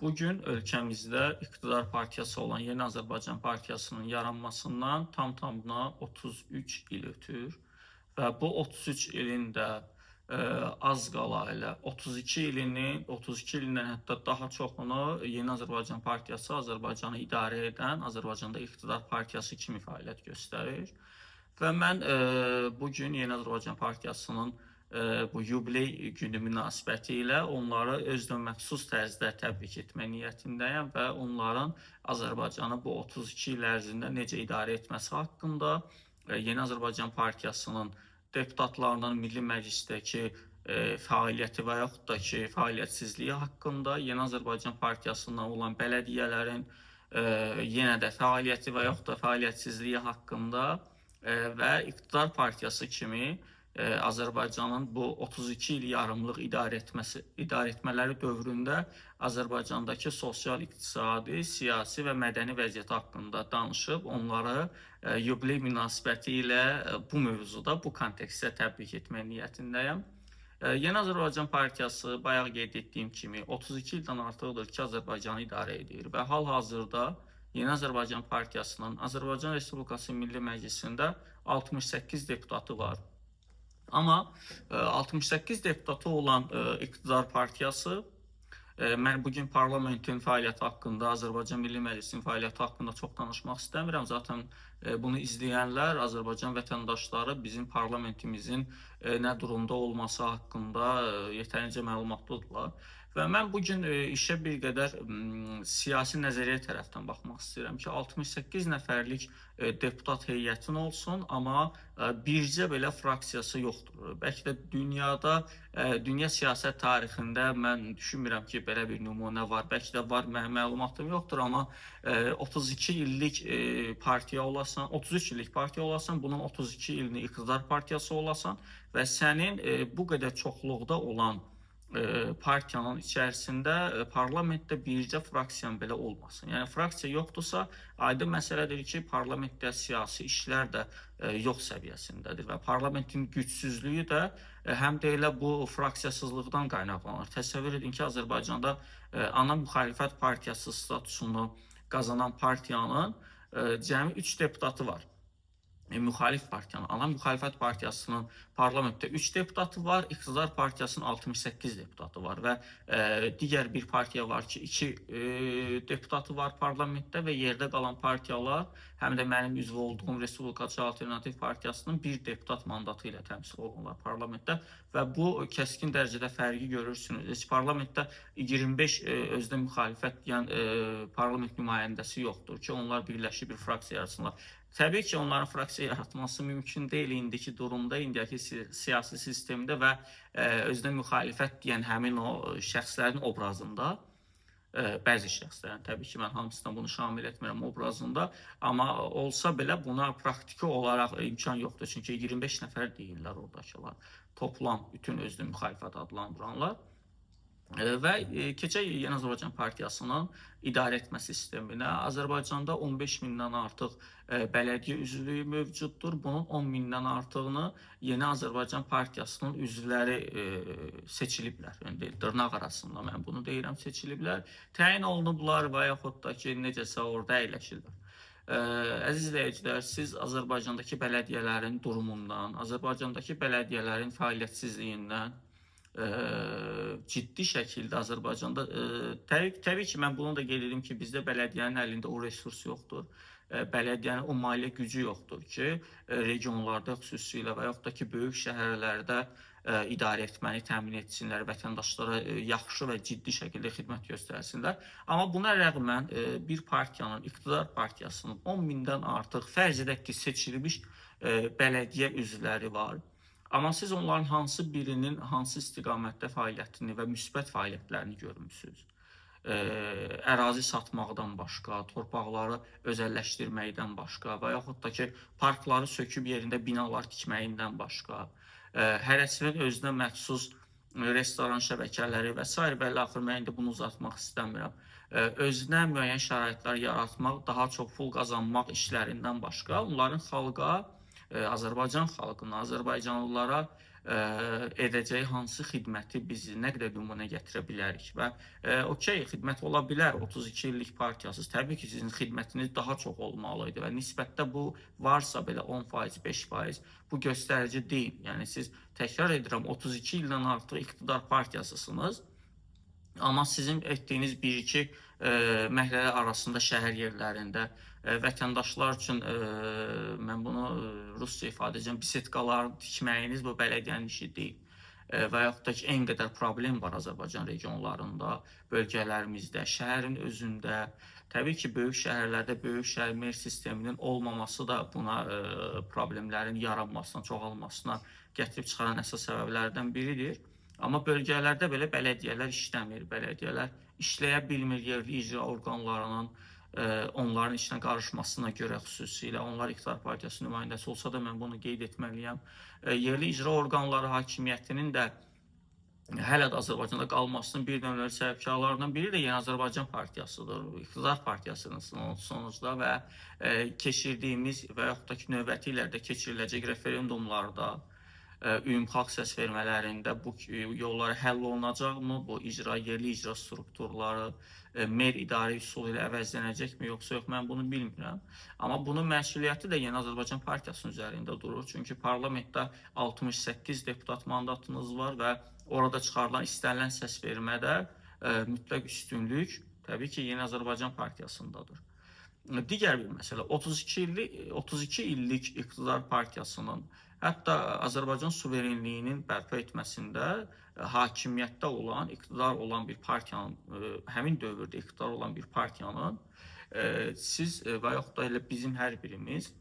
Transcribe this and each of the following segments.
Bugün ölkəmizdə iqtidar partiyası olan Yeni Azərbaycan Partiyasının yaranmasından tam-tamına 33 il ötür və bu 33 ilin də az qala elə 32 ilindən hətta daha çoxunu Yeni Azərbaycan Partiyası Azərbaycanı idarə edən, Azərbaycanda iqtidar partiyası kimi fəaliyyət göstərir. Və mən bugün Yeni Azərbaycan Partiyasının bu yubiley günü münasibəti ilə onları özünəməxsus tərzdə təbrik etmək niyyətindəyəm və onların Azərbaycanı bu 32 il ərzində necə idarə etməsi haqqında, Yeni Azərbaycan Partiyasının deputatlarının Milli Məclisdəki fəaliyyəti və yaxud da ki, fəaliyyətsizliyi haqqında, Yeni Azərbaycan Partiyasından olan bələdiyyələrin yenə də fəaliyyəti və yaxud da fəaliyyətsizliyi haqqında və iqtidar partiyası kimi Azərbaycanın bu 32 il yarımlıq idarə etmələri dövründə Azərbaycandakı sosial, iqtisadi, siyasi və mədəni vəziyyəti haqqında danışıb, onları yubiley münasibəti ilə bu mövzuda, bu kontekstdə təbrik etmək niyyətindəyəm. Yeni Azərbaycan Partiyası bayaq qeyd etdiyim kimi 32 ildən artıqdır ki, Azərbaycanı idarə edir və hal-hazırda Yeni Azərbaycan Partiyasının Azərbaycan Respublikası Milli Məclisində 68 deputatı var. Amma 68 deputatı olan iqtidar partiyası, mən bugün parlamentin fəaliyyəti haqqında, Azərbaycan Milli Məclisinin fəaliyyəti haqqında çox danışmaq istəmirəm. Zaten bunu izləyənlər, Azərbaycan vətəndaşları bizim parlamentimizin nə durumda olması haqqında yetərincə məlumatlıdırlar. Və mən bugün işə bir qədər siyasi nəzəriyyə tərəfdən baxmaq istəyirəm ki, 68 nəfərlik deputat heyətin olsun, amma bircə belə fraksiyası yoxdur. Bəlkə də dünya siyasət tarixində mən düşünmürəm ki, belə bir nümunə var. Bəlkə də var, məlumatım yoxdur, amma 32 illik partiya olasan, 33 illik partiya olasan, bunun 32 ilini iqtidar partiyası olasan və sənin bu qədər çoxluqda olan partiyanın içərisində parlamentdə bircə fraksiyan belə olmasın. Yəni fraksiya yoxdursa, aydın məsələdir ki, parlamentdə siyasi işlər də yox səviyyəsindədir və parlamentin gücsüzlüyü də həm də elə bu fraksiyasızlıqdan qaynaqlanır. Təsəvvür edin ki, Azərbaycanda ana müxalifət partiyası statusunu qazanan partiyanın cəmi 3 deputatı var. Müxalif partiyanın, ana müxalifət partiyasının parlamentdə 3 deputatı var, iqtidar partiyasının 68 deputatı var və digər bir partiya var ki, 2 deputatı var parlamentdə və yerdə qalan partiyalar, həm də mənim üzv olduğum Respublikaçı Alternativ Partiyasının 1 deputat mandatı ilə təmsil olunurlar parlamentdə və bu kəskin dərəcədə fərqi görürsünüz. Parlamentdə 25 özdə müxalifət deyən parlament nümayəndəsi yoxdur ki, onlar birləşib bir fraksiya yaratsınlar. Təbii ki, onların fraksiya yaratması mümkün deyil indiki durumda, indiki siyasi sistemdə və özünə müxalifət deyən həmin o şəxslərin obrazında, bəzi şəxslərin, təbii ki, mən hamısından bunu şamil etmirəm obrazında, amma olsa belə buna praktiki olaraq imkan yoxdur. Çünki 25 nəfər deyirlər oradakılar, toplam bütün özünə müxalifət adlandıranlar. Və keçək Yeni Azərbaycan Partiyasının idarə etmə sisteminə. Azərbaycanda 15 mindən artıq bələdiyyə üzvlüyü mövcuddur. Bunun 10 mindən artığını Yeni Azərbaycan Partiyasının üzvləri seçiliblər. Yəni, dırnaq arasında mən bunu deyirəm, seçiliblər. Təyin olunublar və yaxud da ki, necəsə orada əyləşirlər. Əziz izləyicilər, siz Azərbaycandakı bələdiyyələrin durumundan, Azərbaycandakı bələdiyyələrin fəaliyyətsizliyindən ciddi şəkildə Azərbaycanda təbii ki, mən bunu da qeyd edim ki, bizdə bələdiyyənin əlində o resurs yoxdur. Bələdiyyənin o maliyyə gücü yoxdur ki, regionlarda xüsusilə və yaxud da ki, böyük şəhərlərdə idarə etməni təmin etsinlər, vətəndaşlara yaxşı və ciddi şəkildə xidmət göstərsinlər. Amma buna rəğmən bir partiyanın, iqtidar partiyasının 10 mindən artıq fərz edək ki, seçilmiş bələdiyyə üzvləri var. Amma siz onların hansı birinin hansı istiqamətdə fəaliyyətini və müsbət fəaliyyətlərini görmüsünüz? Ərazi satmaqdan başqa, torpaqları özəlləşdirməkdən başqa və yaxud da ki, parkları söküb yerində binalar tikməyindən başqa, hərəsinin özünə məxsus restoran şəbəkələri və s. və axır mən indi bunu uzatmaq istəmirəm. Özünə müəyyən şəraitlər yaratmaq, daha çox pul qazanmaq işlərindən başqa, onların xalqa, Azərbaycan xalqına, azərbaycanlılara edəcəyi hansı xidməti biz nə qədər nümunə gətirə bilərik və okey, xidmət ola bilər, 32 illik partiyasız. Təbii ki, sizin xidmətiniz daha çox olmalıydı və nisbətdə bu varsa belə 10%, 5% bu göstərici deyil. Yəni siz, təkrar edirəm, 32 ildən artıq iqtidar partiyasısınız. Amma sizin etdiyiniz bir-iki məhəllə arasında şəhər yerlərində vətəndaşlar üçün mən bunu rusca ifadə edəcəm, bisetkaların tikməyiniz bu bələdiyyənin işi deyil. Və yaxud da ki, en qədər problem var Azərbaycan regionlarında, bölgələrimizdə, şəhərin özündə. Təbii ki, böyük şəhərlərdə böyük şəhər mer sisteminin olmaması da buna problemlərin yaranmasına, çoxalmasına gətirib çıxaran əsas səbəblərdən biridir. Amma bölgələrdə belə bələdiyyələr işləmir, bələdiyyələr işləyə bilmir, yerli icra orqanlarının onların işinə qarışmasına görə xüsusilə, onlar iqtidar partiyası nümayəndəsi olsa da mən bunu qeyd etməliyəm. Yerli icra orqanları hakimiyyətinin də hələ də Azərbaycanda qalmasının bir növləri səbəbkarlarından biri də Yeni Azərbaycan partiyasıdır, iqtidar partiyasının sonucda və keçirdiyimiz və yaxud da ki, növbəti illərdə keçiriləcək referendumlarda, ümumi səs vermələrində bu yolları həll olunacaqmı? Bu yerli icra strukturları mer idarə üsulu ilə əvəzlənəcəkmi, yoxsa yox, mən bunu bilmirəm. Amma bunun məsuliyyəti də Yeni Azərbaycan partiyasının üzərində durur. Çünki parlamentdə 68 deputat mandatınız var və orada çıxarılan istənilən səs vermədə mütləq üstünlük təbii ki, Yeni Azərbaycan partiyasındadır. Digər bir məsələ, 32 illik iqtidar partiyasının hətta Azərbaycan suverenliyinin bərpa etməsində hakimiyyətdə olan, iqtidar olan bir partiyanın, həmin dövrdə iqtidar olan bir partiyanın siz və yaxud da elə bizim hər birimiz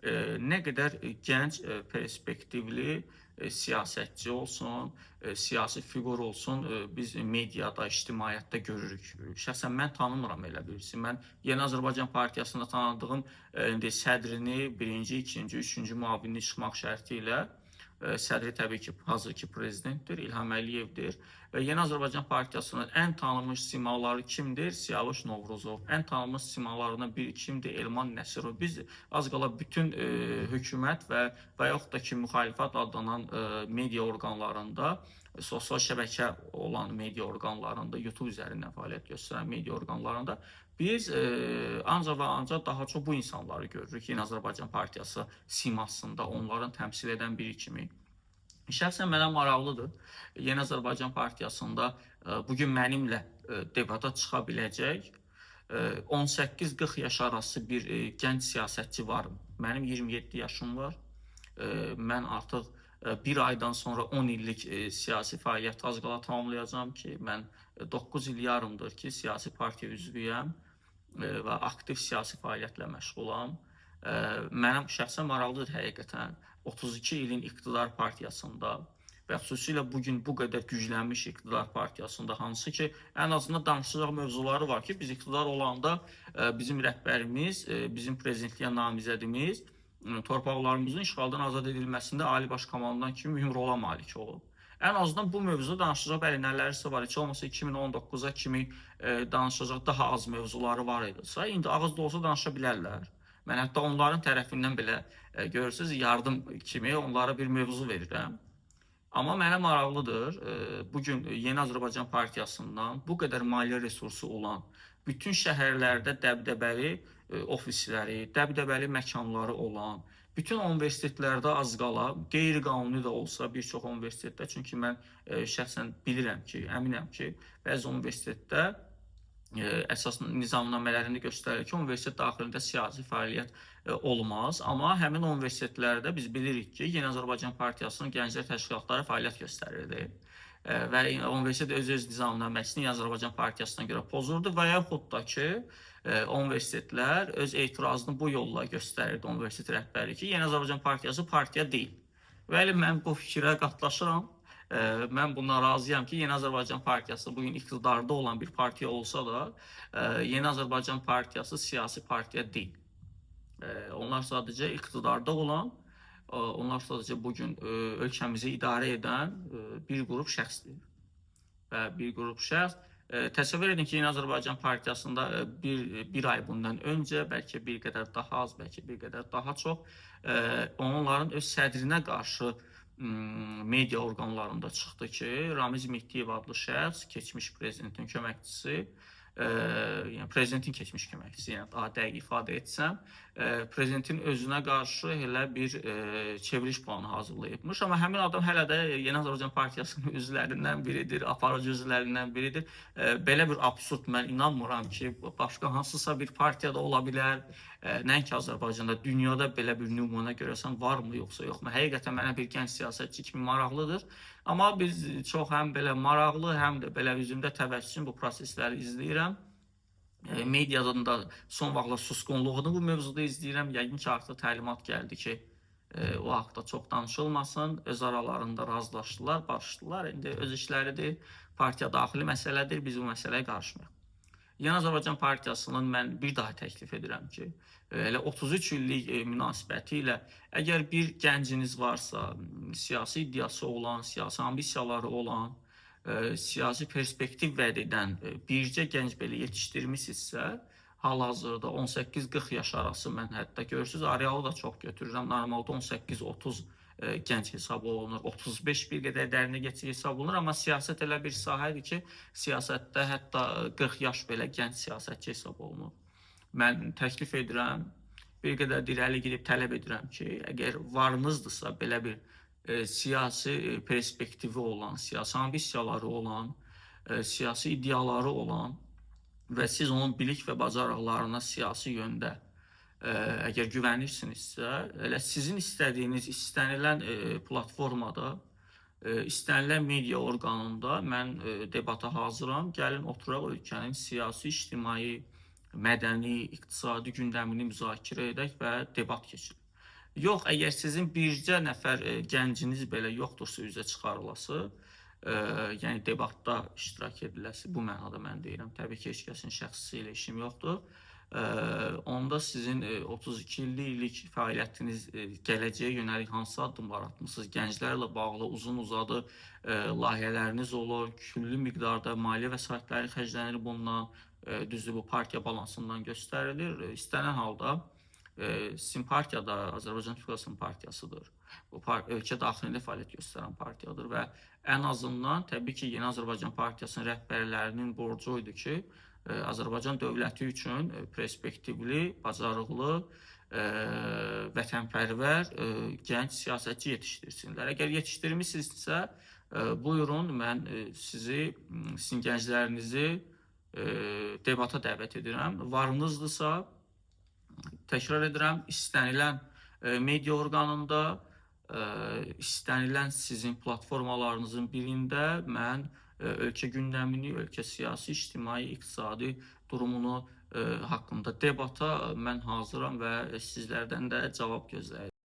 nə qədər gənc, perspektivli siyasətçi olsun, siyasi fiqur olsun, biz mediada, ictimaiyyətdə görürük. Şəxsən mən tanımıram elə birisi. Mən Yeni Azərbaycan partiyasında tanıdığım sədrini, birinci, ikinci, üçüncü müavinini çıxmaq şərti ilə, sədri təbii ki, hazırki prezidentdir, İlham Əliyevdir. Və Yeni Azərbaycan partiyasının ən tanınmış simaları kimdir? Siyavuş Novruzov. Ən tanınmış simalarından biri kimdir? Elman Nəsirov. Biz az qala bütün hökumət və yaxud da ki, müxalifət adlanan media orqanlarında, sosial şəbəkə olan media orqanlarında, YouTube üzərindən fəaliyyət göstərən media orqanlarında biz ancaq və ancaq daha çox bu insanları görürük. Yeni Azərbaycan partiyası simasında onların təmsil edən biri kimi. Şəxsən mənə maraqlıdır. Yeni Azərbaycan partiyasında bugün mənimlə debata çıxa biləcək 18-40 yaş arası bir gənc siyasətçi var. Mənim 27 yaşım var. Mən artıq bir aydan sonra 10 illik siyasi fəaliyyət az qala tamamlayacağım ki, mən 9 il yarımdır ki, siyasi partiya üzvüyəm və aktiv siyasi fəaliyyətlə məşğulam. Mənəm şəxsən maraqlıdır həqiqətən 32 ilin iqtidar partiyasında və xüsusilə bugün bu qədər güclənmiş iqtidar partiyasında, hansı ki, ən azından danışacaq mövzuları var ki, biz iqtidar olanda bizim rəhbərimiz, bizim prezidentliyə namizədimiz torpaqlarımızın işğaldan azad edilməsində Ali Baş Komandan kimi mühüm rola malik olub. Ən azından bu mövzuda danışacaq bəli nələrsə var. Heç olmasa 2019-a kimi danışacaq daha az mövzuları var idisə, indi ağız dolusu danışa bilərlər. Mən hətta onların tərəfindən belə görürsünüz, yardım kimi onlara bir mövzu verirəm. Amma mənə maraqlıdır, bugün Yeni Azərbaycan partiyasından bu qədər maliyyə resursu olan, bütün şəhərlərdə dəbdəbəli ofisləri, dəbdəbəli məkanları olan, bütün universitetlərdə az qala, qeyri-qanuni də olsa bir çox universitetdə, çünki mən şəxsən bilirəm ki, əminəm ki, bəzi universitetdə əsas nizamnamələrində göstərilir ki, universitet daxilində siyasi fəaliyyət olmaz. Amma həmin universitetlərdə biz bilirik ki, Yeni Azərbaycan Partiyasının gənclər təşkilatları fəaliyyət göstərirdi. Və universitet öz nizamnaməsini Yeni Azərbaycan Partiyasına görə pozurdu və yaxud da ki, universitetlər öz etirazını bu yolla göstərirdi universitet rəhbəri ki, Yeni Azərbaycan Partiyası partiya deyil. Bəli, mən bu fikrə qatlaşıram. Mən bundan razıyam ki, Yeni Azərbaycan Partiyası bugün iqtidarda olan bir partiya olsa da, Yeni Azərbaycan Partiyası siyasi partiya deyil. Onlar sadəcə iqtidarda olan, onlar sadəcə bugün ölkəmizi idarə edən bir qrup şəxsdir. Və bir qrup şəxs, təsəvvür edin ki, Yeni Azərbaycan Partiyasında bir ay bundan öncə, bəlkə bir qədər daha az, bəlkə bir qədər daha çox, onların öz sədrinə qarşı media orqanlarında çıxdı ki, Ramiz Mehdiyev adlı şəxs, keçmiş prezidentin köməkçisi, yəni prezidentin keçmiş köməkçisi, yəni daha dəqiq ifadə etsəm, prezidentin özünə qarşı elə bir çevriliş planı hazırlayıbmış. Amma həmin adam hələ də Yeni Azərbaycan Partiyasının üzvlərindən biridir, aparıcı üzvlərindən biridir. Belə bir absurd mən inanmıram ki, başqa hansısa bir partiyada ola bilər. Nəinki Azərbaycanda, dünyada belə bir nümunə görəsən varmı, yoxsa yoxmu? Həqiqətən mənə bir gənc siyasətçi kimi maraqlıdır. Amma biz çox həm belə maraqlı, həm də belə üzümdə təbəssüm bu prosesləri izləyirəm. Mediadan da son vaxtlar susqunluğunu bu mövzuda izləyirəm. Yəqin ki, artıq təlimat gəldi ki, o haqda çox danışılmasın. Öz aralarında razılaşdılar, barışdılar. İndi öz işləridir, partiya daxili məsələdir. Biz bu məsələyə qarışmıyıq. Yeni Azərbaycan Partiyasının mən bir daha təklif edirəm ki, elə 33 illik münasibəti ilə əgər bir gənciniz varsa, siyasi iddiası olan, siyasi ambisiyaları olan, siyasi perspektiv vəd edən bircə gənc belə yetişdirmisinizsə, hal-hazırda 18-40 yaş arası mən hətta görürsünüz, arealı da çox götürürəm. Normalda 18-30 gənc hesab olunur, 35 bir qədər dərinə keçir hesab olunur, amma siyasət elə bir sahədir ki, siyasətdə hətta 40 yaş belə gənc siyasətçi hesab olunur. Mən təklif edirəm, bir qədər irəli gedib tələb edirəm ki, əgər varınızdırsa belə bir siyasi perspektivi olan, siyasi ambisiyaları olan, siyasi iddiaları olan və siz onun bilik və bacarıqlarına siyasi yöndə əgər güvənirsinizsə, elə sizin istədiyiniz, istənilən platformada, istənilən media orqanında mən debata hazıram. Gəlin oturaq ölkənin siyasi, ictimai, mədəni, iqtisadi gündəmini müzakirə edək və debat keçirik. Yox, əgər sizin bircə nəfər gənciniz belə yoxdursa üzə çıxarılası, yəni debatda iştirak ediləsi, bu mənada mən deyirəm. Təbii ki, heç kəsin şəxsi ilə işim yoxdur. Onda sizin 32 illik fəaliyyətiniz gələcəyə yönəlik hansı addımlar atmışsınız? Gənclərlə bağlı uzun-uzadı layihələriniz olur, küllü miqdarda maliyyə vəsaitləri xərclənir bundan, düzdür bu partiya balansından göstərilir. İstənilən halda sizin partiya da Azərbaycan Respublikasının partiyasıdır. Bu ölkə daxilində fəaliyyət göstərən partiyadır və ən azından təbii ki, Yeni Azərbaycan Partiyasının rəhbərlərinin borcu idi ki, Azərbaycan dövləti üçün perspektivli, bacarıqlı, vətənpərvər, gənc siyasətçi yetişdirsinlər. Əgər yetişdirmişsinizsə, buyurun, mən sizin gənclərinizi debata dəvət edirəm. Varınızdırsa, təkrar edirəm, istənilən media orqanında, istənilən sizin platformalarınızın birində mən ölkə gündəmini, ölkə siyasi, ictimai, iqtisadi durumunu haqqında debata mən hazıram və sizlərdən də cavab gözləyirəm.